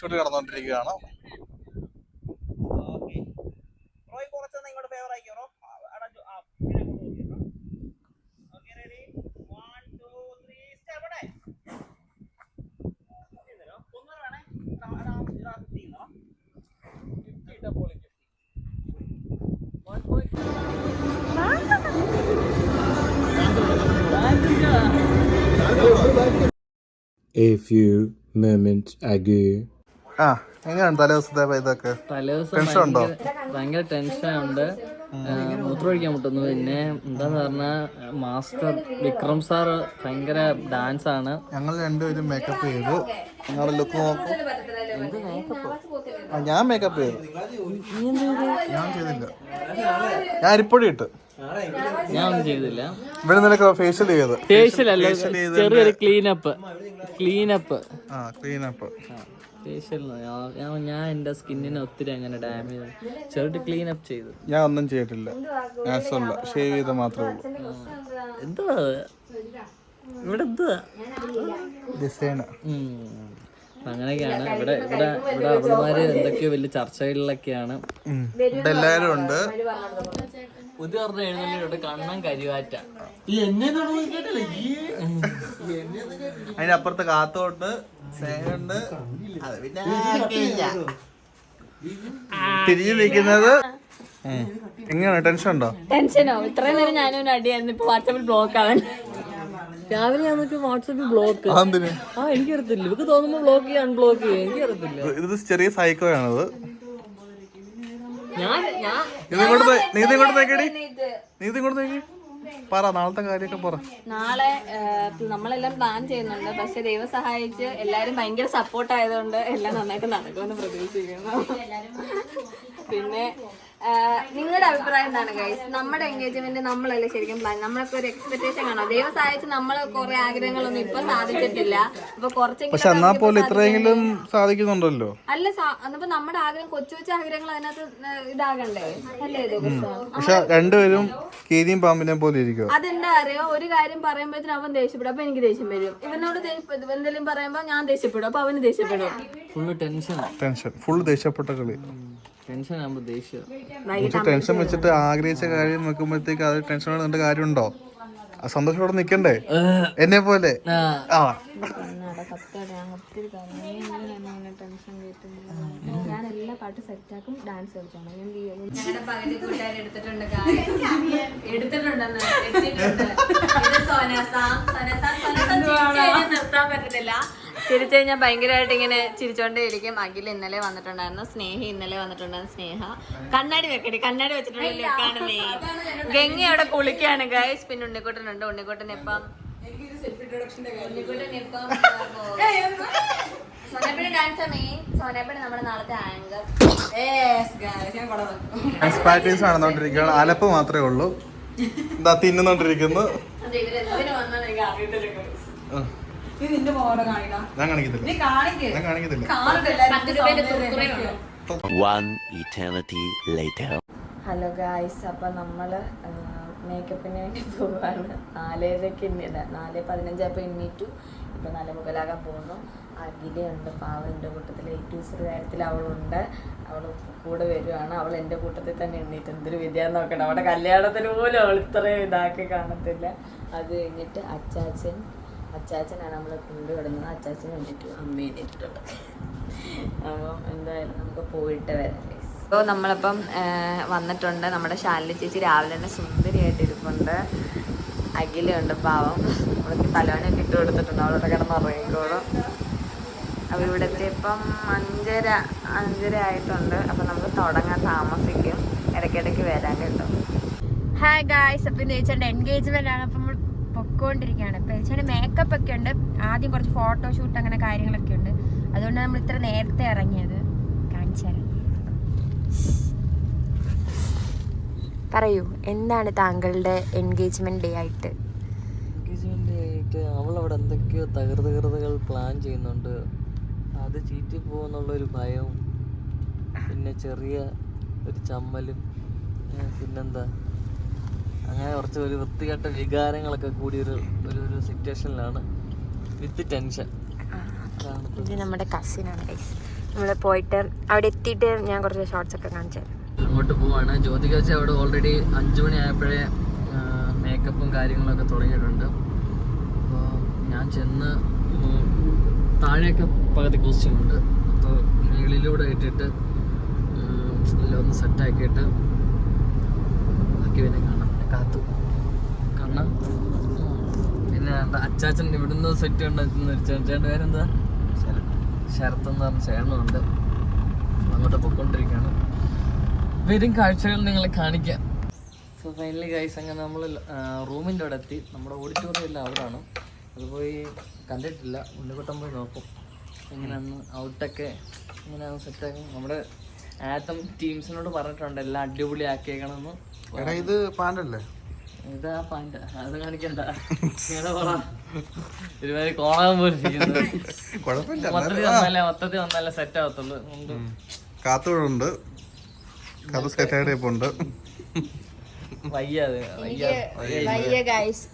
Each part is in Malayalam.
ഷൂട്ട് നടന്നുകൊണ്ടിരിക്കുകയാണ്. A few moments ago. എങ്ങനെയാണ് തലേദിവസത്തെ ഇതൊക്കെ? തലേദിവസം ഭയങ്കര ടെൻഷനുണ്ട്. മൂത്രമൊഴിക്കാൻ മുട്ടുന്നു. പിന്നെ എന്താന്ന് പറഞ്ഞാൽ മാസ്റ്റർ വിക്രം സാറ് ഭയങ്കര ഡാൻസ് ആണ്. ഞങ്ങൾ രണ്ടുപേരും മേക്കപ്പ് ചെയ്തു. ഞങ്ങളുടെ ലുക്ക് നോക്കും. ഞാൻ മേക്കപ്പ് ചെയ്തു. ഞാൻ ചെയ്തില്ല. ഞാൻ അരിപ്പൊടി ഇട്ട്. ഞാൻ ഒന്നും ചെയ്തില്ല. ഇവിടെ നിനക്ക് ഫേഷ്യൽ ചെയ്ത്. ഫേഷ്യൽ അല്ല, ചെറിയൊരു ക്ലീനപ്പ്. ഫേഷ്യൽ ഞാൻ എന്റെ സ്കിന്നിനെ ഒത്തിരി അങ്ങനെ ഡാമേജ് ചെറുട്ട് ക്ലീനപ്പ് ചെയ്തു. ഞാൻ ഒന്നും ചെയ്തിട്ടില്ല. ഷേവ് ചെയ്ത് മാത്രമേ ഉള്ളൂ. എന്തുവാ ഇവിടെ എന്തുവാ ഡിസൈൻ? അങ്ങനെയൊക്കെയാണ്. ഇവിടെ ഇവിടെ ഇവിടെ അവളുമാര് എന്തൊക്കെയോ വലിയ ചർച്ചകളിലൊക്കെയാണ്. എല്ലാരും ഉണ്ട്. പുതിയ പറഞ്ഞ എഴുന്നള്ളിയോട്ട് കണ്ണൻ കരുവാറ്റ. അതിനപ്പുറത്ത് കാത്തോണ്ട് സ്നേഹമുണ്ട്. അത് പിന്നെ തിരിഞ്ഞു നിൽക്കുന്നത് എങ്ങനെയാണ്? ടെൻഷൻ ഉണ്ടോ? ടെൻഷനോ? ഇത്രയും നേരം ഞാനും അടിയായിരുന്നു. ഇപ്പൊ വാട്സാപ്പിൽ ബ്ലോക്ക് ആവാൻ. രാവിലെ നമുക്ക് വാട്സാപ്പിൽ ബ്ലോക്ക്. എനിക്കറിയത്തില്ല. ഇവർക്ക് തോന്നുമ്പോ ബ്ലോക്ക് ചെയ്യാൻ അൺബ്ലോക്ക് ചെയ്യാം. എനിക്കറിയത്തില്ല. ഇത് ചെറിയ സൈക്കോ ആണത്. പറ, നാളത്തെ കാര്യമൊക്കെ പറ. നാളെ നമ്മളെല്ലാം പ്ലാൻ ചെയ്യുന്നുണ്ട്. പക്ഷെ ദൈവം സഹായിച്ച് എല്ലാരും ഭയങ്കര സപ്പോർട്ട് ആയതുകൊണ്ട് എല്ലാം നന്നായിട്ട് നടക്കുമെന്ന് പ്രതീക്ഷിക്കുന്നു. പിന്നെ നിങ്ങളുടെ അഭിപ്രായം എന്താണ് ഗൈസ്? നമ്മുടെ എൻഗേജ്മെന്റ് നമ്മളല്ലേ ശരിക്കും പ്ലാൻ? നമ്മളൊക്കെ ഒരു എക്സ്പെക്ടേഷൻ കാണോ? ദൈവം സഹായിച്ച് നമ്മള് കുറെ ആഗ്രഹങ്ങളൊന്നും ഇപ്പൊ സാധിച്ചിട്ടില്ല. അപ്പൊ കുറച്ചെങ്കിലും ഇത്രയെങ്കിലും സാധിക്കുന്നുണ്ടല്ലോ. അല്ല, അന്നപ്പോ നമ്മുടെ ആഗ്രഹം കൊച്ചു കൊച്ചു ആഗ്രഹങ്ങൾ അതിനകത്ത് ഇതാകണ്ടേ അല്ലേ? പക്ഷെ രണ്ടുപേരും കീരിയും പാമ്പിനെ പോലെ ഇരിക്കും. അതെന്താ അറിയോ? ഒരു കാര്യം പറയുമ്പോഴത്തേനും അവൻ ദേഷ്യപ്പെടും. അപ്പൊ എനിക്ക് ദേഷ്യം വരും. ഇവനോട് എന്തെങ്കിലും പറയുമ്പോ ഞാൻ ദേഷ്യപ്പെടും. അപ്പൊ അവന് ദേഷ്യപ്പെടും. Full tension. ഫുൾ ദേഷ്യപ്പെട്ട കളി. ടെൻഷൻ ആകുമ്പോ ദേഷ്യം. ടെൻഷൻ വെച്ചിട്ട് ആഗ്രഹിച്ച കാര്യം വെക്കുമ്പോഴത്തേക്ക് അത് ടെൻഷനോട് നിന്റെ കാര്യമുണ്ടോ? ആ സന്തോഷത്തോടെ നിക്കണ്ടേ എന്നെ പോലെ? ഞാൻ എല്ലാ പാട്ടും സെറ്റാക്കും, ഡാൻസ് കളിച്ചോണം. ഞങ്ങളുടെ പകുതി കൂട്ടുകാർ എടുത്തിട്ടുണ്ടെന്ന് നിർത്താൻ പറ്റത്തില്ല. ചിരിച്ചു കഴിഞ്ഞാൽ ഭയങ്കരമായിട്ട് ഇങ്ങനെ ചിരിച്ചോണ്ടേ ഇരിക്കും. അഖിൽ ഇന്നലെ വന്നിട്ടുണ്ടായിരുന്നു, സ്നേഹി ഇന്നലെ വന്നിട്ടുണ്ടായിരുന്നു. സ്നേഹ കണ്ണാടി വെക്കടി, കണ്ണാടി വെച്ചിട്ടുണ്ടെങ്കിൽ കാണുന്നേ. ഗംഗ അവിടെ കുളിക്കാണ് ഗൈസ്. പിന്നെ ഉണ്ണിക്കുട്ടനുണ്ട്. ഉണ്ണിക്കുട്ടൻ ഇപ്പം സോനപ്പടി ഡാൻസ് മെയിൻ. സോനപ്പടി നമ്മുടെ നാളത്തെ ആങ്കർ. പ്രാക്ടീസ് നടന്നുകൊണ്ടിരിക്കുകയാണ്. അലപ്പ് മാത്രമേ ഉള്ളൂ. എന്താ തിന്നുന്നോണ്ടിരിക്കുന്നു. ഞാൻ കാണിക്കത്തില്ല. ഹലോ ഗായ്സ്, അപ്പൊ നമ്മള് മേക്കപ്പിന് വേണ്ടി പോവാണ്. 4:30 4:15 എണ്ണീറ്റു. ഇപ്പൊ 4:45 പോകുന്നു. അഖിലുണ്ട്, പാവം എൻ്റെ കൂട്ടത്തിൽ. ഏറ്റവും കാര്യത്തിൽ അവളുണ്ട്. അവൾ കൂടെ വരുവാണ്. അവൾ എൻ്റെ കൂട്ടത്തിൽ തന്നെ എണ്ണീറ്റ്. എന്തൊരു വിദ്യാന്ന് നോക്കണം. അവിടെ കല്യാണത്തിന് പോലും അവൾ ഇത്രയും ഇതാക്കി കാണത്തില്ല. അത് കഴിഞ്ഞിട്ട് അച്ചാച്ചനാണ് നമ്മളെ കൊണ്ടുവിടുന്നത്. അച്ചാച്ചൻ കണ്ടിട്ടു, അമ്മ എണീറ്റിട്ടുണ്ട്. അപ്പം എന്തായാലും നമുക്ക് പോയിട്ട് വരാം. അപ്പോൾ നമ്മളിപ്പം വന്നിട്ടുണ്ട്. നമ്മുടെ ശാലിനി ചേച്ചി രാവിലെ തന്നെ സുന്ദരിയായിട്ട് ഇരിപ്പുണ്ട്. അഖിലുണ്ട്, പാവം. അവൾക്ക് തലോനൊക്കെ ഇട്ട് കൊടുത്തിട്ടുണ്ട്. അവളോട് കിടന്നുറങ്ങിക്കോളും. അപ്പോൾ ഇവിടെ എത്തിയപ്പം 5:30 ആയിട്ടുണ്ട്. അപ്പം നമുക്ക് തുടങ്ങാൻ താമസിക്കും. ഇടയ്ക്കിടയ്ക്ക് വരാൻ കേട്ടോ. ഹായ് ഗായ്സ്, അപ്പം ചേച്ചിയുടെ എൻഗേജ്മെൻ്റ് ആണ്. അപ്പം നമ്മൾ പൊക്കോണ്ടിരിക്കുകയാണ്. ഇപ്പം ചേച്ചിയുടെ മേക്കപ്പ് ഒക്കെ ഉണ്ട്. ആദ്യം കുറച്ച് ഫോട്ടോഷൂട്ട് അങ്ങനെ കാര്യങ്ങളൊക്കെ ഉണ്ട്. അതുകൊണ്ട് നമ്മൾ ഇത്ര നേരത്തെ ഇറങ്ങിയത്. കാണിച്ചു തരാം. പറയൂ, എന്താണ് താങ്കളുടെ എൻഗേജ്മെന്റ് ഡേ ആയിട്ട്? അവളവിടെ എന്തൊക്കെയോ തകൃതകൾ പ്ലാൻ ചെയ്യുന്നുണ്ട്. അത് ചീറ്റി പോകുന്നുള്ളൊരു ഭയവും പിന്നെ ചെറിയ ഒരു ചമ്മലും പിന്നെന്താ അങ്ങനെ കുറച്ച് ഒരു വൃത്തികെട്ട വികാരങ്ങളൊക്കെ കൂടി ഒരു സിറ്റുവേഷനിലാണ് വിത്ത് ടെൻഷൻ. ഇത് നമ്മുടെ കസിനാണ് ഗൈസ്. നമ്മൾ പോയിട്ട് അവിടെ എത്തിയിട്ട് ഞാൻ കുറച്ച് ഷോർട്സ് ഒക്കെ കാണിച്ചു തരാം. അങ്ങോട്ട് പോവാണ്. ജ്യോതിക ചേച്ചി അവിടെ ഓൾറെഡി 5 മണി ആയപ്പോഴേ മേക്കപ്പും കാര്യങ്ങളൊക്കെ തുടങ്ങിയിട്ടുണ്ട്. അപ്പോൾ ഞാൻ ചെന്ന് താഴെയൊക്കെ പകുതി കോസ്റ്റ്യൂം ഉണ്ട്. അപ്പോൾ മുകളിലൂടെ ഇട്ടിട്ട് എല്ലാം ഒന്ന് സെറ്റാക്കിയിട്ട് ബാക്കി പിന്നെ കാണാം. കാത്തു കാണാം. പിന്നെ അച്ചാച്ചൻ ഇവിടുന്ന് സെറ്റ് ഉണ്ടാക്കുന്ന ചേട്ടൻ പേരെന്താ, ശരത്ത് എന്ന് പറഞ്ഞ ചേട്ടനുണ്ട്. അങ്ങോട്ട് പൊയ്ക്കൊണ്ടിരിക്കുകയാണ്. വരും കാഴ്ചകൾ നിങ്ങളെ കാണിക്കാം. സോ ഫൈനലി ഗൈസ്, അങ്ങനെ നമ്മൾ റൂമിൻ്റെ അവിടെ എത്തി. നമ്മുടെ ഓഡിറ്റോറിയം എല്ലാം അവിടെയാണ്. അത് പോയി കണ്ടിട്ടില്ല. ഉണ്ണിക്കുട്ടൻ പോയി നോക്കും എങ്ങനെയാന്ന് ഔട്ടൊക്കെ എങ്ങനെയാണെന്ന് സെറ്റാക്കും. നമ്മുടെ ആത്തം ടീംസിനോട് പറഞ്ഞിട്ടുണ്ട് എല്ലാം അടിപൊളി ആക്കിയേക്കണമെന്ന്. ഇത് പാൻ്റല്ലേ? ഇതാ പാൻ്റ്, അത് കാണിക്കണ്ട. ഇങ്ങനെ പറ, ഒരുമാതിരി കോണാൻ പോലും മൊത്തത്തിൽ വന്നാലേ സെറ്റ് ആവത്തുള്ളൂ. കാത്തുണ്ട്, കാത്തു സെറ്റായിട്ട് ഇപ്പോൾ ഉണ്ട്.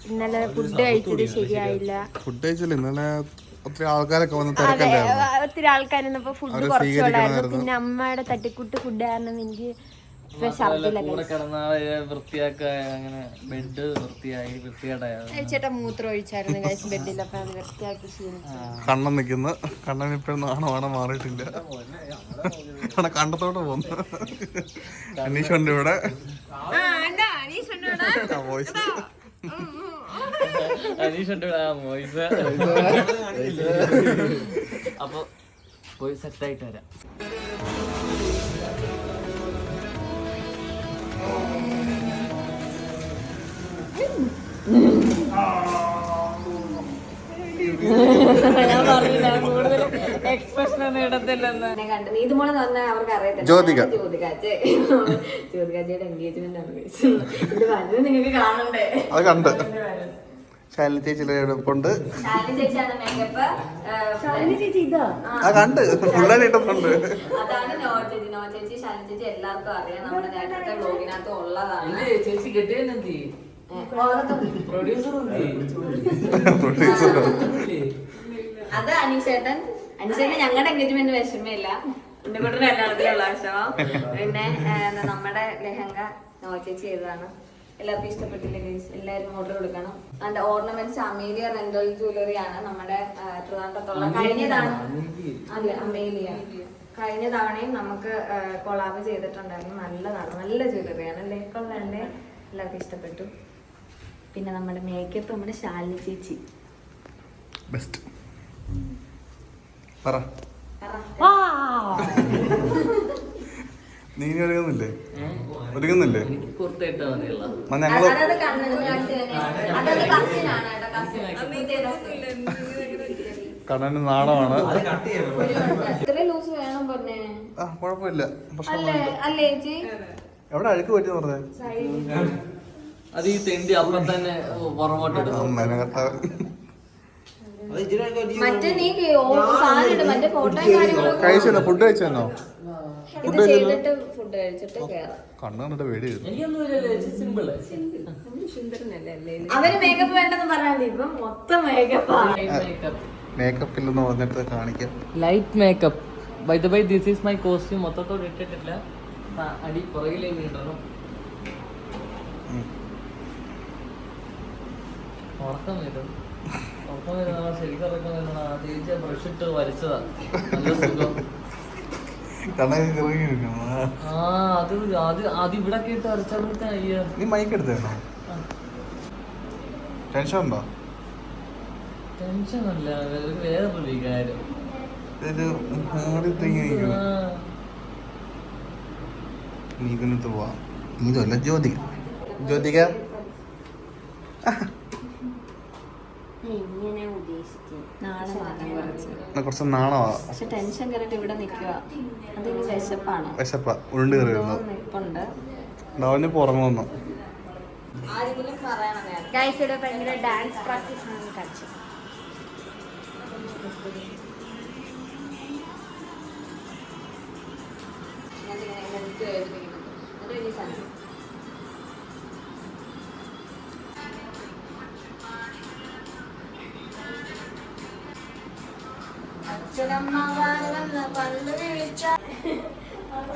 ഇന്നലെ ഫുഡ് കഴിച്ചത് ശരിയായില്ല. ഫുഡ് കഴിച്ചില്ല ഇന്നലെ. ഒത്തിരി ആൾക്കാരൊക്കെ വന്ന് തിരക്കണ്ടായിരുന്നു. ഒത്തിരി ആൾക്കാരുന്നപ്പോ ഫുഡ് കുറച്ചുകൂടായിരുന്നു. പിന്നെ അമ്മയുടെ തട്ടിക്കൂട്ട് ഫുഡ് കാരണം എനിക്ക് ചേട്ടാ മൂത്രം ഒഴിച്ചായിരുന്നു ബെഡിൽ. അപ്പൊ അത് വൃത്തിയാക്കി കണ്ണൻ നിൽക്കുന്നു. കണ്ണൻ ഇപ്പോഴും നാണമാണ് മാറിയിട്ടില്ല. കണ്ടത്തോട്ട് പോകുന്നു. അനീഷുണ്ട് ഇവിടെ. അപ്പൊ പോയി സെറ്റായിട്ട് വരാം. ഞാൻ പറഞ്ഞില്ല കൂടുതൽ എക്സ്പ്രഷൻ ഒന്നും ഇടത്തില്ലെന്ന്. നീതുമോളെ പറഞ്ഞാൽ അവർക്ക് അറിയത്തില്ല. ജ്യോതികാച്ചയുടെ എൻഗേജ്മെന്റ് ആണ് ഇത് വലുത് നിങ്ങൾക്ക് കാണണ്ടേ. അത് കണ്ട് ശാലിനി ചേച്ചിയുടെ എടുപ്പുണ്ട്. ചേച്ചിയാണ് മേക്കപ്പ്. ചേച്ചി ഇതാ കണ്ട് ഫുള്ളായിട്ടുണ്ട്. അതാണ് നോ ചേച്ചി. നോ ചേച്ചി ശാലിനി ചേച്ചി എല്ലാവർക്കും അറിയാം. നമ്മുടെ നേരത്തെ ബ്ലോഗിനകത്ത് ഉള്ളതാണ്. ചേച്ചി കെട്ടിയെന്തി അത് അനീഷേട്ടൻ ഞങ്ങളുടെ എൻഗേജ്മെന്റ് വിഷമമില്ല. എന്റെ കൂട്ടർ എല്ലാത്തിലുള്ള വിഷമം. പിന്നെ നമ്മുടെ ലെഹങ്ക നോ ചേച്ചി ചെയ്തതാണ്. എല്ലാവർക്കും ഇഷ്ടപ്പെട്ടില്ല ഗൈസ്. എല്ലാവരും ഓർഡർ കൊടുക്കണം. അതിന്റെ ഓർണമെന്റ്സ് അമേലിയ റെന്റൽ ജ്വല്ലറി ആണ് നമ്മുടെ ട്രിവാൻഡ്രത്തുള്ള. അല്ല അമേലിയ കഴിഞ്ഞ തവണയും നമുക്ക് കൊളാബ് ചെയ്തിട്ടുണ്ടായിരുന്നു. നല്ലതാണ്, നല്ല ജ്വല്ലറിയാണ്. ലേക്കുള്ളതിന്റെ എല്ലാവർക്കും ഇഷ്ടപ്പെട്ടു. പിന്നെ നമ്മുടെ മേക്കപ്പ് നമ്മുടെ ശാലിനി ചേച്ചി ബെസ്റ്റ്. പറ നീ ഒരുങ്ങുന്നില്ലേ? ഒരുങ്ങുന്നില്ലേ? കണ്ണന് നാണമാണ്. കുഴപ്പമില്ല. എവിടെ അഴുക്ക് പറ്റി പറഞ്ഞേ? അത് ഈ തെണ്ടി അപ്പം തന്നെ പുറകോട്ട് കഴിച്ചോ? ഫുഡ് കഴിച്ചോ? കണ്ണു കണ്ടിട്ട് പേടി. അവന് മേക്കപ്പ് വേണ്ടെന്ന് പറയാൻ ഇപ്പം മൊത്തം മേക്കപ്പ് ഇല്ലെന്ന് പറഞ്ഞിട്ട് കാണിക്കാം. Light makeup. By the by this is my costume. മൊത്തത്തോട് ഇട്ടിട്ടില്ല. അടി പുറകിലേക്ക് ഇടണം. ഉറക്കം വരും. ഉറക്കം വരുന്ന ശരിക്കും ഉറക്കം വരുന്ന ചേച്ചി ബ്രഷ് ഇട്ട് വരച്ചതാ. നല്ല സുഖം. അത് ഇവിടെ കേട്ട് വരച്ചാൽ അയ്യോ. നീ മൈക്ക് എടുത്തേണോ? ടെൻഷൻ ഉണ്ടോ? ടെൻഷനല്ല, വേറൊരു വികാരം. നീതിനത്ത് പോവാം. നീതല്ല ജ്യോതിക. ജ്യോതിക കുറച്ച് നാണമാ. പക്ഷെ ടെൻഷൻ കയറിട്ട് ഇവിടെ നിൽക്കുക. അതിന് വിശപ്പാണ്. വിശപ്പാ ഉരുണ്ട് കയറി നിൽപ്പുണ്ട്. അവന് പുറമെ വന്നു. ഭയങ്കര ഡാൻസ് പ്രാക്ടീസ് ആണ് കളിച്ചത്.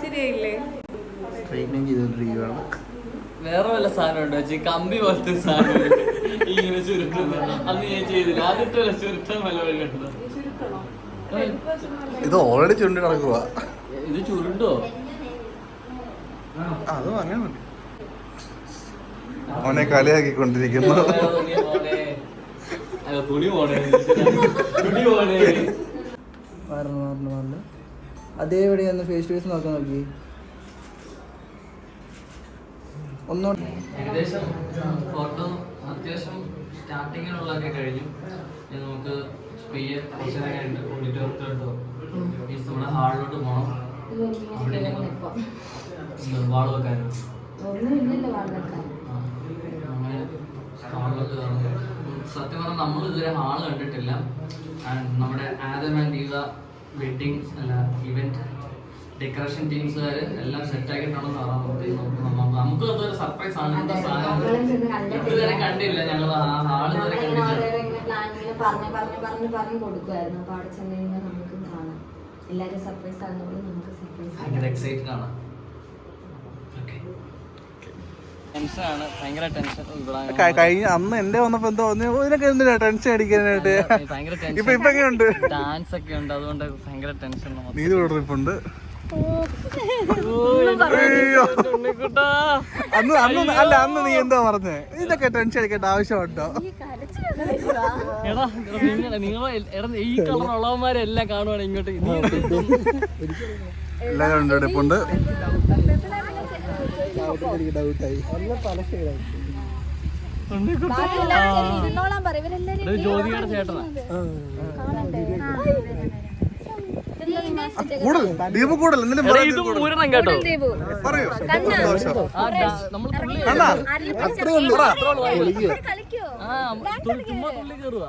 ശരിയായില്ലേ? ട്രെയിനിങ് ചെയ്തോണ്ടിരിക്കുകയാണ്. വേറെ വല്ല സാധനം ഉണ്ടോ ചേച്ചി? കമ്പി പോലത്തെ സാധനം ഇങ്ങനെ ചുരുട്ടുന്നത് അന്ന് ഞാൻ ചെയ്തില്ല. ആദ്യത്തെ ചുരുട്ടാൻ വല്ല വഴി കണ്ടോ? ഇത് ഓൾറെഡി ചുണ്ടി കിടക്കുക. ഇത് ചുരുണ്ടോ? അത് അങ്ങനെ മതി. അവനെ കളിയാക്കിക്കൊണ്ടിരിക്കുന്നു. തുണി പോണേ, തുണി പോണേ. മാറണം. അതേപടി ഒന്ന് ഫേസ് ടു ഫേസ് നോക്കാൻ നോക്കി. ഒന്നോട്ട് ഏകദേശം ഫോട്ടോ അത്യാവശ്യം സ്റ്റാർട്ടിങ്ങിനുള്ളതൊക്കെ കഴിഞ്ഞു. ഇനി നമുക്ക് കുറച്ച് നേരം കഴിഞ്ഞിട്ട് ഓഡിറ്റോറിയത്തിലോട്ടോ മീൻസ് നമ്മുടെ ഹാളിലോട്ട് പോകണം. അവിടെ വാള് വെക്കാനും അങ്ങനെ ഹാളിലോട്ട് കയറണം. സത്യം പറഞ്ഞാൽ നമ്മൾ ഇതുവരെ ഹാള് കണ്ടിട്ടില്ല. നമ്മുടെ ആദം ആൻഡ് ഈവ വെഡിങ് അല്ല ഇവന്റ് ഡെക്കറേഷൻ ടീംസുകാർ എല്ലാം സെറ്റ് ആക്കിയിട്ടുണ്ടെന്ന് പറയാൻ നമുക്ക് അതൊരു സർപ്രൈസ് ആണ്. എന്താ സാധനം ഇതുവരെ കണ്ടില്ല. ഞങ്ങൾ ആ ഹാള് ഇതുവരെ കണ്ടില്ല. പറഞ്ഞു കൊടുക്കുമായിരുന്നു. അപ്പൊ അവിടെ ചെന്ന് കഴിഞ്ഞാൽ നമുക്ക് കാണാം. എല്ലാരും സർപ്രൈസ് ആകുമ്പോൾ നമുക്ക് സർപ്രൈസ് ഭയങ്കര എക്സൈറ്റഡ് ആണ്. ടെൻഷനാണ്, ഭയങ്കര ടെൻഷൻ. കഴിഞ്ഞ അന്ന് എന്റെ വന്നപ്പോ എന്തോ ഇതിനൊക്കെ എന്തിനാ ടെൻഷൻ അടിക്കാനായിട്ട്? ഭയങ്കര ഇപ്പൊ എങ്ങനെയുണ്ട്? ഡാൻസ് ഒക്കെ ഉണ്ട്, അതുകൊണ്ട് ഭയങ്കര ടെൻഷൻ. നീത് കൊടുത്തിപ്പുണ്ട്. അന്ന് നീ എന്താ പറഞ്ഞേ? ഇതൊക്കെ ടെൻഷൻ അടിക്കേണ്ട ആവശ്യമുണ്ടോ? എടാ നിങ്ങൾ ഈ കളർ ഉള്ളവന്മാരെല്ലാം കാണുവാണ് ഇങ്ങോട്ട്. എല്ലാവരും ഉണ്ട് എടുപ്പുണ്ട്. ജ്യോതിയുടെ ചേട്ടനാ. ദീപു കൂടുതൽ എന്തെങ്കിലും ഊരണം കേട്ടോ. പറയൂ. നമ്മൾ ചുമ്മാ തുള്ളി കയറുക.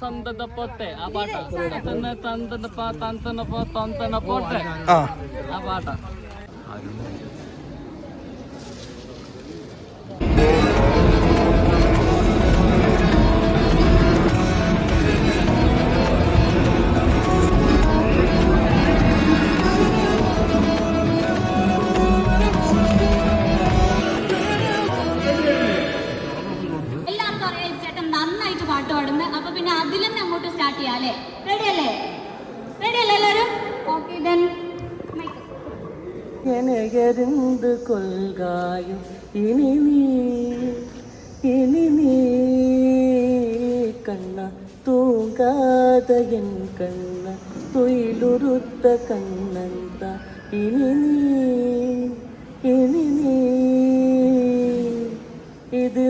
സന്തതപ്പൊട്ടെ ആ പാട്ടാ. പോട്ടെ ആ പാട്ടാ. പാട്ട് പാടുന്നത്. അപ്പൊ പിന്നെ അതിൽ തന്നെ അങ്ങോട്ട് സ്റ്റാർട്ട് ചെയ്യാം അല്ലേ? റെഡി അല്ലേ? എല്ലാവരും? ഓക്കെ ദെൻ எனகருந்து கொள்காயும் இனி நீ கண்ணா தூங்காத என் கண்ணா துயிலுறுத்த கண்ணந்த இனி நீ இது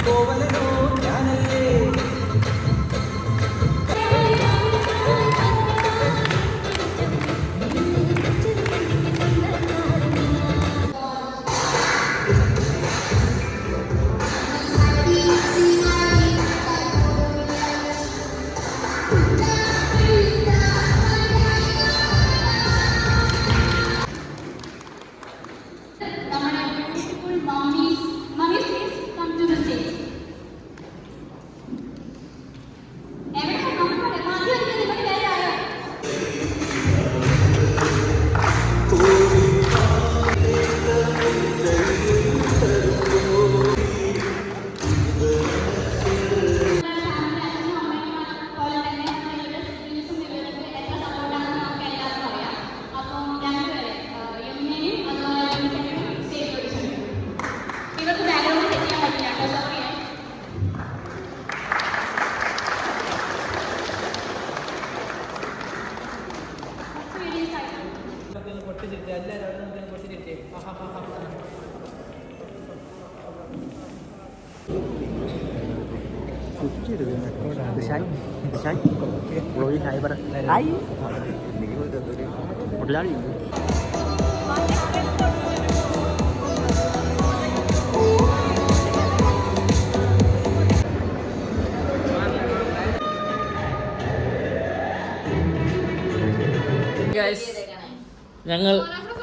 കോവലനോ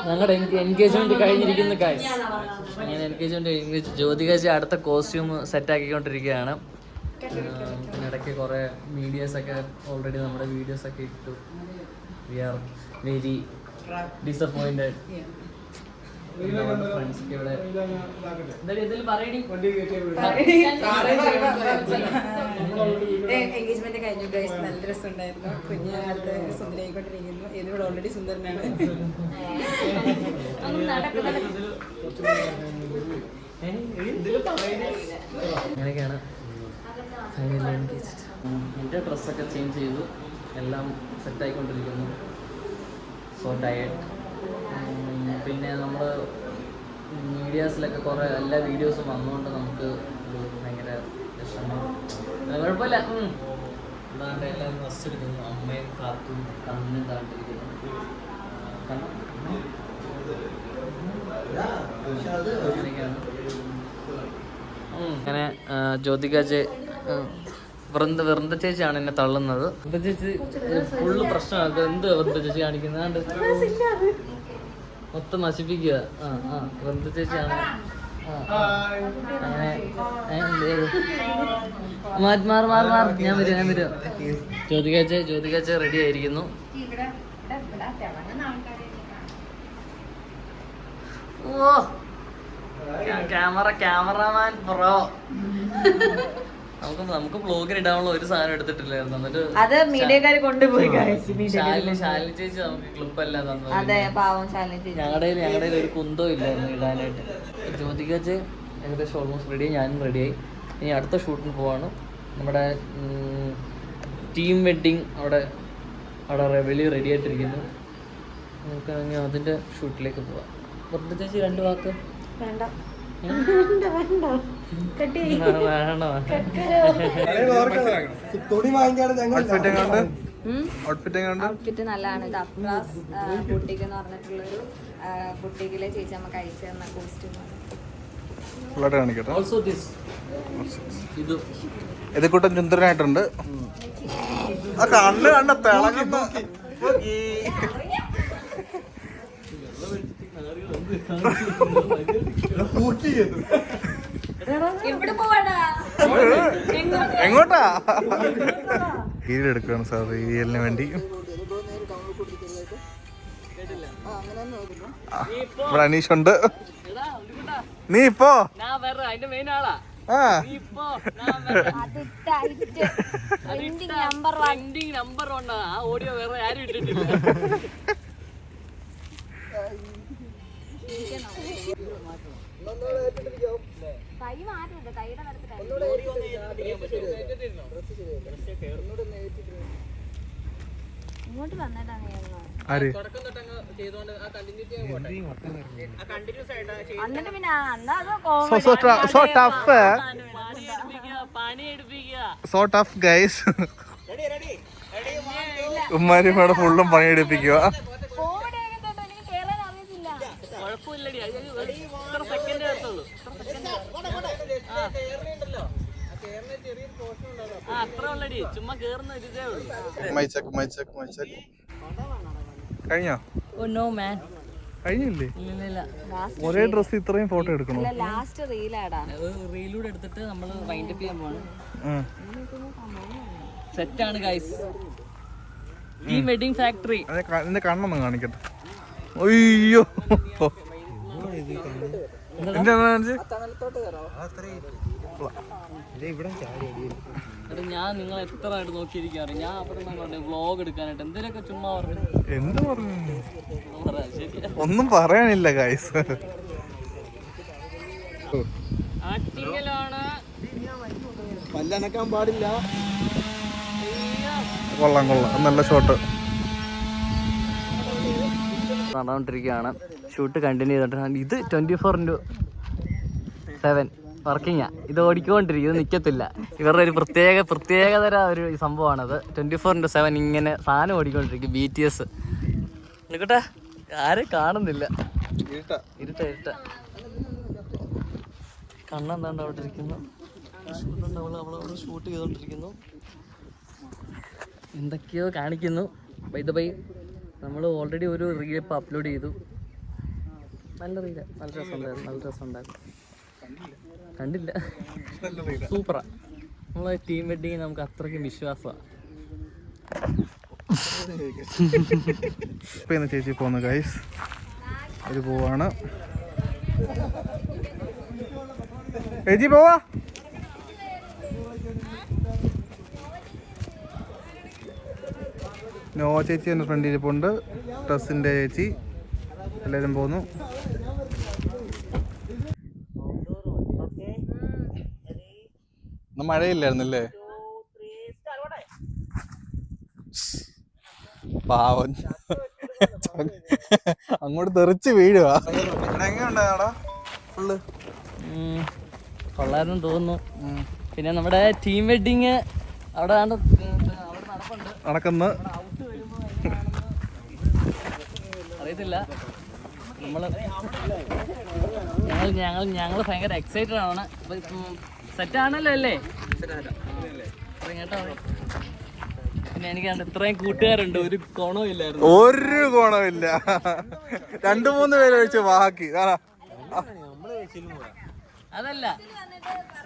ഞങ്ങളുടെ എൻഗേജ്മെന്റ് കഴിഞ്ഞിരിക്കുന്ന ഗൈസ്. അങ്ങനെ എൻഗേജ്മെന്റ് ജ്യോതികാജി അടുത്ത കോസ്റ്റ്യൂം സെറ്റ് ആക്കിക്കൊണ്ടിരിക്കുകയാണ്. പിന്നെ ഇടയ്ക്ക് കുറേ മീഡിയാസൊക്കെ ഓൾറെഡി നമ്മുടെ വീഡിയോസൊക്കെ ഇട്ടു. We are very disappointed. ഫ്രണ്ട്സൊക്കെ ഇവിടെ എൻഗേജ്മെന്റ് കഴിഞ്ഞു ഗൈസ്. നല്ല രസമുണ്ടായിരുന്നു. കുഞ്ഞാലത്ത് സുന്ദരിയായിക്കൊണ്ടിരിക്കുന്നു. ഇതിവിടെ ഓൾറെഡി സുന്ദരനാണ്. അങ്ങനെയൊക്കെയാണ് ഫൈനലി എൻഗേജ്ഡ്. എൻ്റെ ഡ്രസ്സൊക്കെ ചേഞ്ച് ചെയ്തു. എല്ലാം സെറ്റായിക്കൊണ്ടിരിക്കുന്നു. So tired. പിന്നെ നമ്മൾ മീഡിയാസിലൊക്കെ കുറേ എല്ലാ വീഡിയോസും വന്നുകൊണ്ട് നമുക്ക് ഒരു ഭയങ്കര വിഷമം. കുഴപ്പമില്ല. എന്താണ്ട് എല്ലാവരും റെസ്റ്റ് എടുക്കുന്നു. അമ്മയും കാത്തും കണ്ണും താണ്ടിരിക്കുന്നു. അങ്ങനെയൊക്കെയാണ്. അങ്ങനെ ജ്യോതികാജ് വൃന്ദ ചേച്ചിയാണ് എന്നെ തള്ളുന്നത്. വൃന്ദ ചേച്ചി ഫുള്ള് പ്രശ്നമാണ്. എന്ത് വൃന്ദ ചേച്ചി കാണിക്കുന്നത് മൊത്തം നശിപ്പിക്കുക. വൃന്ദ ചേച്ചിയാണ് അങ്ങനെ. ഞാൻ വരും. ജ്യോതികാച്ച റെഡി ആയിരിക്കുന്നു. ഓ ക്യാമറമാൻ പ്രോ. നമുക്ക് ബ്ലോഗിൽ ഇടാനുള്ള ഒരു സാധനം എടുത്തിട്ടില്ലായിരുന്നു. എന്നിട്ട് അത് മീഡിയക്കാര് കൊണ്ടുപോയി. ശാലിനി ചേച്ചി നമുക്ക് ക്ലിപ്പെല്ലാം തന്നു. ഞങ്ങളുടെ ഒരു കുന്തോ ഇല്ലായിരുന്നു ഇടാനായിട്ട്. ജ്യോതികാച്ച് ഏകദേശം ഓൾമോസ്റ്റ് റെഡിയായി. ഞാനും റെഡിയായി. ഇനി അടുത്ത ഷൂട്ടിന് പോവാണ്. നമ്മുടെ ടീം വെഡ്ഡിങ് അവിടെ വലിയ റെഡി ആയിട്ടിരിക്കുന്നു. നമുക്ക് ഇനി അതിൻ്റെ ഷൂട്ടിലേക്ക് പോവാം. വൃന്ദ ചേച്ചി 2 വാക്ക്. വേണ്ട ഔട്ട്ഫിറ്റ് നല്ലതാണ്. ഇത് അപ്ലാസ് ബുട്ടീക്ക് എന്ന് പറഞ്ഞിട്ടുള്ളൊരു ബുട്ടീക്കിലെ ചേച്ചി നമുക്ക് അയച്ചു തന്ന കോസ്റ്റ്യൂമാണ്. ഇത് കൂട്ടം ചുന്ദരനായിട്ടുണ്ട്. കണ്ണ് കണ്ട തിളങ്ങുന്ന എങ്ങോട്ടാ സീരിയലെടുക്കുകയാണ് സാർ. സീരിയലിന് വേണ്ടി ഇവിടെ അനീഷുണ്ട്. നീ ഇപ്പോ ഓഡിയോ വേറെ ആരും ഇട്ടിട്ടില്ല. ഇങ്ങോട്ട് വന്നിട്ടാണ് എന്നിട്ട് പിന്നെ ഉമ്മാരിമാടെ ഫുള്ളും പണിയെടുപ്പിക്കുക. കഴിഞ്ഞോ? കഴിഞ്ഞില്ലേ? ഒരേ ഡ്രസ് ഇത്രയും ഫോട്ടോ എടുക്കണോ? ലാസ്റ്റ് റീലൂടെ എടുത്തിട്ട് നമ്മൾ വൈൻഡ് അപ്പ് ചെയ്യാൻ പോവാണ്. സെറ്റാണ് ഗൈസ്. ഈ വെഡിങ് ഫാക്ടറി. എന്റെ കണ്ണൊന്ന് കാണിക്കട്ടെ. അയ്യോ ഞാൻ നിങ്ങൾ എത്ര ആയിട്ട് നോക്കിയിരിക്കാറ്. ഞാൻ അവിടെ വ്ളോഗ് എടുക്കാനായിട്ട് എന്തെങ്കിലുമൊക്കെ ചുമ്മാ പറഞ്ഞു. എന്ത് പറഞ്ഞു? ഒന്നും പറയാനില്ല ഗൈസ്. പല്ലനക്കാൻ പാടില്ല. കൊള്ളാം നല്ല ഷോട്ട് നടന്നുകൊണ്ടിരിക്കുകയാണ്. ഷൂട്ട് കണ്ടിന്യൂ ചെയ്തോണ്ട് ഇത് 24/7 വർക്കിങ്ങാ. ഇത് ഓടിക്കൊണ്ടിരിക്കും, ഇത് നിൽക്കത്തില്ല. ഇവരുടെ ഒരു പ്രത്യേകതര ഒരു സംഭവമാണത്. 24/7 ഇങ്ങനെ സാധനം ഓടിക്കൊണ്ടിരിക്കും. BTS നിൽക്കട്ടെ, ആരും കാണുന്നില്ല, ഇരുട്ട കണ്ണെന്താണ്ട് അവിടെ ഇരിക്കുന്നു. അവളവിടെ ഷൂട്ട് ചെയ്തോണ്ടിരിക്കുന്നു, എന്തൊക്കെയോ കാണിക്കുന്നു. ബൈ ദ ബൈ നമ്മൾ ഓൾറെഡി ഒരു റീൽ ഇപ്പോൾ അപ്ലോഡ് ചെയ്തു. നല്ല റീല്, നല്ല രസമുണ്ടായിരുന്നു. കണ്ടില്ല, സൂപ്പറാ. നമ്മളെ ടീം വെഡിങ് നമുക്ക് അത്രയ്ക്കും വിശ്വാസമാണ്. ഇപ്പം ചേച്ചി പോകുന്നു ഗൈസ്, അവര് പോവാണ്. ചേച്ചി പോവാ. നോ ചേച്ചി എൻ്റെ ഫ്രണ്ട് ഇരിപ്പുണ്ട്, ഡ്രസ്സിൻ്റെ ചേച്ചി, എല്ലാവരും പോന്നു. മഴയില്ലായിരുന്നല്ലേ, പാവൻ അങ്ങോട്ട് തെറിച്ച് വീഴുവാ. എങ്ങനെയുണ്ടായടാ ഫുള്ള്? കൊള്ളായിരുന്നു തോന്നുന്നു. പിന്നെ നമ്മുടെ ടീം വെഡിങ് അവിടെ നടക്കുന്ന അറിയത്തില്ല. ഞങ്ങൾ ഭയങ്കര എക്സൈറ്റഡ് ആണ്. സെറ്റാണല്ലോ അല്ലേ? കേട്ടോ. പിന്നെ എനിക്ക് ഇത്രയും കൂട്ടുകാരുണ്ട്, ഒരു കോണവും ഇല്ലായിരുന്നു. ഒരു ഗുണമില്ല, 2-3 പേര് ഒഴിച്ച് ബാക്കി. അതല്ല,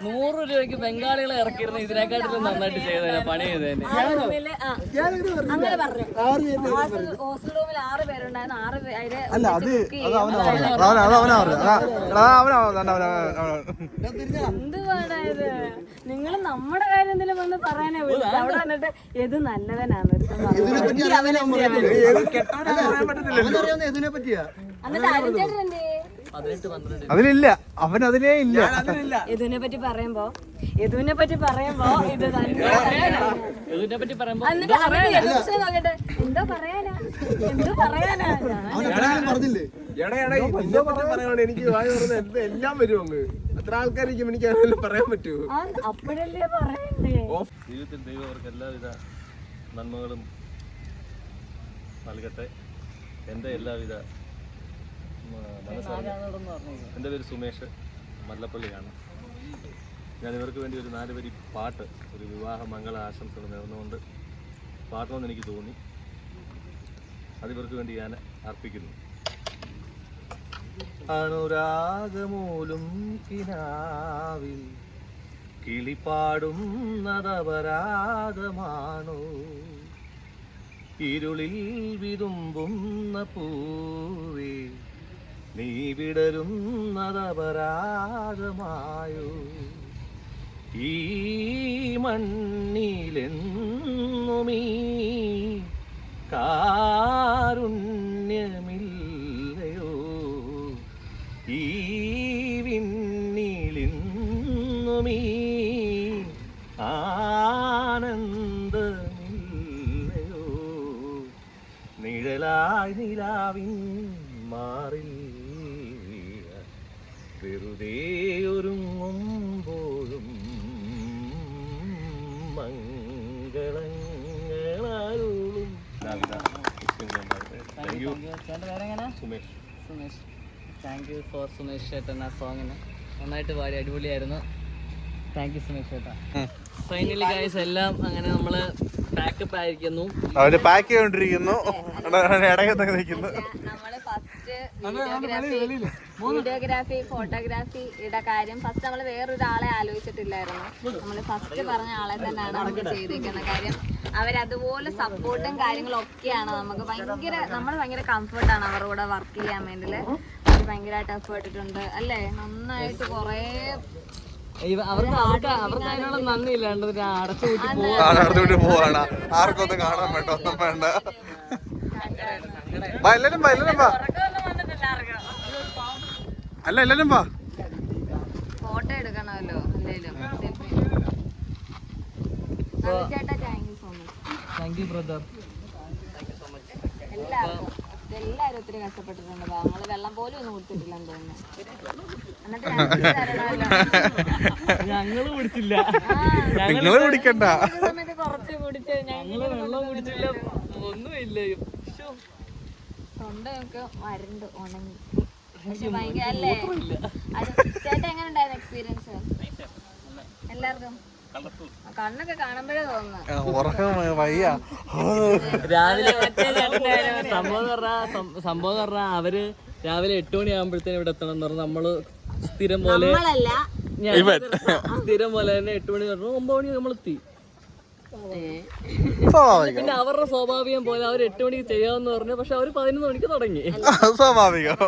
100 രൂപയ്ക്ക് ബംഗാളികളെ ഇറക്കിയിരുന്ന ഇതിനെക്കാട്ടിലും നന്നായിട്ട് ചെയ്തേനെ, പണി ചെയ്തേനെ. അങ്ങനെ പറഞ്ഞു. ഹോസ്റ്റൽ റൂമിൽ 6 പേരുണ്ടായിരുന്നു. 6 പേര് എന്തുവാടായത്? നിങ്ങൾ നമ്മുടെ കാര്യം എന്തെങ്കിലും വന്ന് പറയാനേ വിളിച്ചു. അവിടെ വന്നിട്ട് ഇത് നല്ലവനാണ് അതിലില്ല, അവൻ അതിലേ ഇല്ല. യദുവിനെ പറ്റി പറയുമ്പോ ഇത് തന്നെ എന്നിട്ട് അവര് നോക്കട്ടെ, എന്തോ പറയാനാ. എനിക്ക് എല്ലാം വരും അങ്ങ്. അത്ര ആൾക്കാരിക്കും, എനിക്ക് പറയാൻ പറ്റുമോ? അപ്പോഴല്ലേ പറയണ്ടേ. ജീവിതത്തിൽ ദൈവം അവർക്ക് എല്ലാവിധ നന്മകളും നൽകട്ടെ. എൻ്റെ എല്ലാവിധ എൻ്റെ പേര് സുമേഷ് മല്ലപ്പള്ളിയാണ്. ഞാൻ ഇവർക്ക് വേണ്ടി ഒരു 4 വരി പാട്ട്, ഒരു വിവാഹ മംഗള ആശംസകൾ നേർന്നുകൊണ്ട് പാടണമെന്ന് എനിക്ക് തോന്നി. അതിവർക്ക് വേണ്ടി ഞാൻ അർപ്പിക്കുന്നു. അനുരാഗമൂലും കിനാവിൽ കിളിപ്പാടുന്നതപരാധമാണോ, ഇരുളിൽ വിതുമ്പുന്ന പൂവേ നീ വിടരുന്നതപരാധമായോ, ഈ മണ്ണിലെന്നുമീ കാരുണ്യമില്ലയോ, ഈ വിണ്ണിലെന്നുമീ ആനന്ദമില്ലയോ, നിഴലായി നിലാവിൻ മാറിൽ വെറുതെ ഒരുങ്ങുമ്പോഴും മംഗളങ്ങളാരോളും. Sumesh. Thank you for Sumesh ചേട്ടൻ. ആ സോങ്ങിന് നന്നായിട്ട് പാടി, അടിപൊളിയായിരുന്നു. താങ്ക് യു സുമേഷ് ചേട്ടാ. ഫൈനലി ഗൈസ് എല്ലാം അങ്ങനെ നമ്മള് പാക്കപ്പ് ആയിരിക്കുന്നു. അവര് പാക്ക് ചെയ്തോണ്ടിരിക്കുന്നു, നിൽക്കുന്നു. നമ്മള് ഫസ്റ്റ് വീഡിയോഗ്രാഫി ഫോട്ടോഗ്രാഫിയുടെ കാര്യം ഫസ്റ്റ് നമ്മൾ വേറൊരാളെ ആലോചിച്ചിട്ടില്ലായിരുന്നു. നമ്മൾ ഫസ്റ്റ് പറഞ്ഞ ആളെ തന്നെയാണ് നമുക്ക് ചെയ്തിരിക്കുന്ന കാര്യം. അവരതുപോലെ സപ്പോർട്ടും കാര്യങ്ങളും ഒക്കെയാണ്. നമുക്ക് നമ്മൾ ഭയങ്കര കംഫർട്ടാണ് അവരുടെ കൂടെ വർക്ക് ചെയ്യാൻ വേണ്ടിയിട്ട്. അവർ ഭയങ്കരമായിട്ട് എഫേർട്ട് ഇട്ടിട്ടുണ്ട് അല്ലേ, നന്നായിട്ട് കുറേ. അവർക്ക് അതിനുള്ള നന്ദി ഇല്ലാണ്ട് അടച്ചുപൂട്ടി പോവാണ്. ആർക്കൊന്നും കാണാൻ വേണ്ട, ഒന്നും വേണ്ട. എല്ലാരും വാ. അല്ല എല്ലാരും വാ, ഫോട്ടോ എടുക്കണമല്ലോ എന്തെങ്കിലും. ചേട്ടാ thank you so much. Thank you brother. എല്ലാവർക്കും എല്ലാരും ഒത്തിരി കഷ്ടപ്പെട്ടിട്ടുണ്ട്. നമ്മള് വെള്ളം പോലും ഒന്നും കുടിച്ചിട്ടില്ലെന്ന് തോന്നുന്നു. എന്നിട്ട് ഞങ്ങൾക്ക് തരണമല്ലോ. ഞങ്ങള് കുടിച്ചില്ല. നിങ്ങള് കുടിക്കണ്ട. സമയത്ത് കുറച്ച് കുടിച്ച് ഞങ്ങള് വെള്ളം കുടിച്ചില്ല, ഒന്നുമില്ല. തൊണ്ടയൊക്കെ വരണ്ട് ഉണങ്ങി. പക്ഷെ ഭയങ്കര അല്ലേ? അത് ചേട്ടാ എങ്ങനെ ഉണ്ടായിരുന്നു എക്സ്പീരിയൻസ് എല്ലാവർക്കും? കണ്ണൊക്കെ കാണുമ്പോഴേ തോന്നുന്നു ഉറക്കം വയ്യ. രാവിലെ സംഭവം പറഞ്ഞാ അവര് രാവിലെ 8 മണി ആകുമ്പോഴത്തേനും ഇവിടെ എത്തണം എന്ന് പറഞ്ഞു. നമ്മള് സ്ഥിരം പോലെ തന്നെ 8 മണി പറഞ്ഞു 9 മണി നമ്മളെത്തി. പിന്നെ അവരുടെ സ്വാഭാവികം പോലെ അവർ 8 മണിക്ക് ചെയ്യാമെന്ന് പറഞ്ഞു. പക്ഷെ അവര് 11 മണിക്ക് തുടങ്ങി. സ്വാഭാവികം.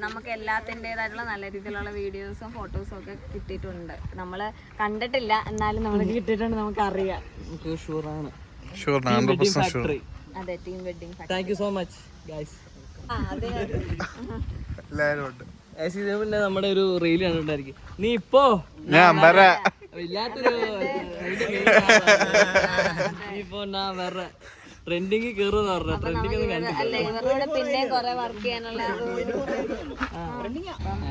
നമുക്ക് എല്ലാത്തിൻ്റെതായിട്ടുള്ള നല്ല രീതിയിലുള്ള വീഡിയോസും ഫോട്ടോസും ഒക്കെ കിട്ടിയിട്ടുണ്ട്. നമ്മള് കണ്ടിട്ടില്ല, എന്നാലും നമ്മൾ കിട്ടിയിട്ടുണ്ട്, നമുക്ക് അറിയാം. ഷുവറാണ്. അതെ, team wedding. Thank you so much guys. എല്ലാരും ഉണ്ട്. പിന്നെ നമ്മുടെ ഒരു റീൽ കണ്ടിട്ടുണ്ടായിരിക്കും. നീ ഇപ്പോ ഞാൻ വരാ ഇല്ലാത്തൊരു ഇപ്പൊ ഞാൻ വേറെ ട്രെൻഡിങ് കേറുന്ന പറഞ്ഞ ട്രെൻഡിങ് ഒന്നും കണ്ടിട്ടില്ല. ഇവരോട് പിന്നെ കുറെ വർക്ക് ചെയ്യാനുള്ള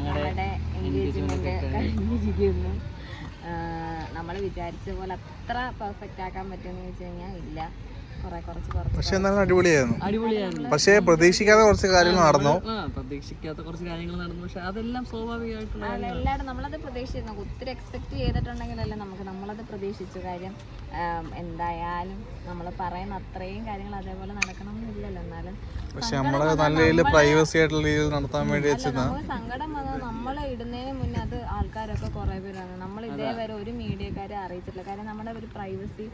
ഞങ്ങളുടെ എൻഗേജ്മെന്റ് കഴിഞ്ഞിരിക്കുന്നു. നമ്മൾ വിചാരിച്ച പോലെ അത്ര പെർഫെക്റ്റ് ആക്കാൻ പറ്റുമെന്ന് വെച്ച് കഴിഞ്ഞാൽ ഇല്ല. പക്ഷെ എന്നാലും അടിപൊളിയായിരുന്നു. അടിപൊളിയായിരുന്നു. പക്ഷെ പ്രതീക്ഷിക്കാത്ത കുറച്ച് കാര്യങ്ങൾ നടന്നു. പ്രതീക്ഷിക്കാത്ത കുറച്ച് കാര്യങ്ങൾ നടന്നു. പക്ഷെ അതെല്ലാം സ്വാഭാവികമായിട്ടുള്ള എല്ലാവരും നമ്മളത് പ്രതീക്ഷിച്ചിരുന്നു. ഒത്തിരി എക്സ്പെക്ട് ചെയ്തിട്ടുണ്ടെങ്കിലല്ലേ നമ്മളത് പ്രതീക്ഷിച്ചു. കാര്യം എന്തായാലും നമ്മൾ പറയുന്ന അത്രയും കാര്യങ്ങൾ അതേപോലെ നടക്കണം എന്നില്ലല്ലോ. എന്നാലും പക്ഷെ നമ്മള് നല്ല രീതിയിൽ പ്രൈവസി ആയിട്ടുള്ള രീതിയിൽ നടത്താൻ വേണ്ടി വെച്ചത് സങ്കടം വന്നത് നമ്മൾ ഇടുന്നതിന് മുന്നേ അത് ആൾക്കാരൊക്കെ കുറെ പേരാണ്. നമ്മൾ ഇതേവരെ ഒരു മീഡിയക്കാരെ അറിയിച്ചിട്ടില്ല. കാര്യം നമ്മുടെ ഒരു പ്രൈവസി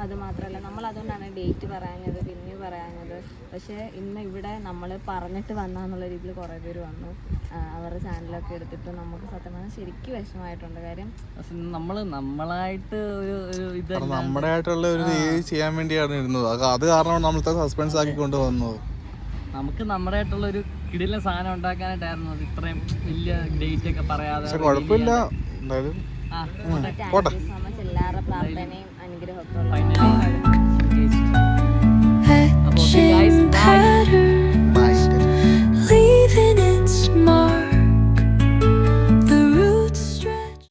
അത് മാത്രമല്ല. നമ്മൾ അതുകൊണ്ടാണ് ഡേറ്റ് പറയാഞ്ഞത്, പിന്നെ പറയാഞ്ഞത്. പക്ഷെ ഇന്ന് ഇവിടെ നമ്മൾ പറഞ്ഞിട്ട് വന്നാന്നുള്ള രീതിയിൽ കുറെ പേര് വന്നു. അവരുടെ ചാനലൊക്കെ എടുത്തിട്ട് നമുക്ക് സത്യം പറഞ്ഞാൽ ശരിക്കും വിഷമമായിട്ടുണ്ട്. കാര്യം നമ്മളായിട്ട് നമ്മുടെ ആയിട്ടുള്ള ഒരു രീതി ചെയ്യാൻ വേണ്ടിയാണ് ഇരുന്നത്. അത് കാരണമാണ് നമ്മളത്തെ സസ്പെൻസ് ആക്കി കൊണ്ടുവന്നത്. നമുക്ക് നമ്മുടെ ആയിട്ടുള്ള ഒരു കിടിലൻ സാധനം ഉണ്ടാക്കാനായിട്ടായിരുന്നു അത്. ഇത്രയും വലിയ ഡേറ്റ് ഒക്കെ പറയാതെ. പക്ഷെ കുഴപ്പമില്ല. എന്തായാലും പോട്ടെ. എല്ലാവരുടെ പ്രാർത്ഥനയും അനുഗ്രഹമൊക്കെ അപ്പോൾ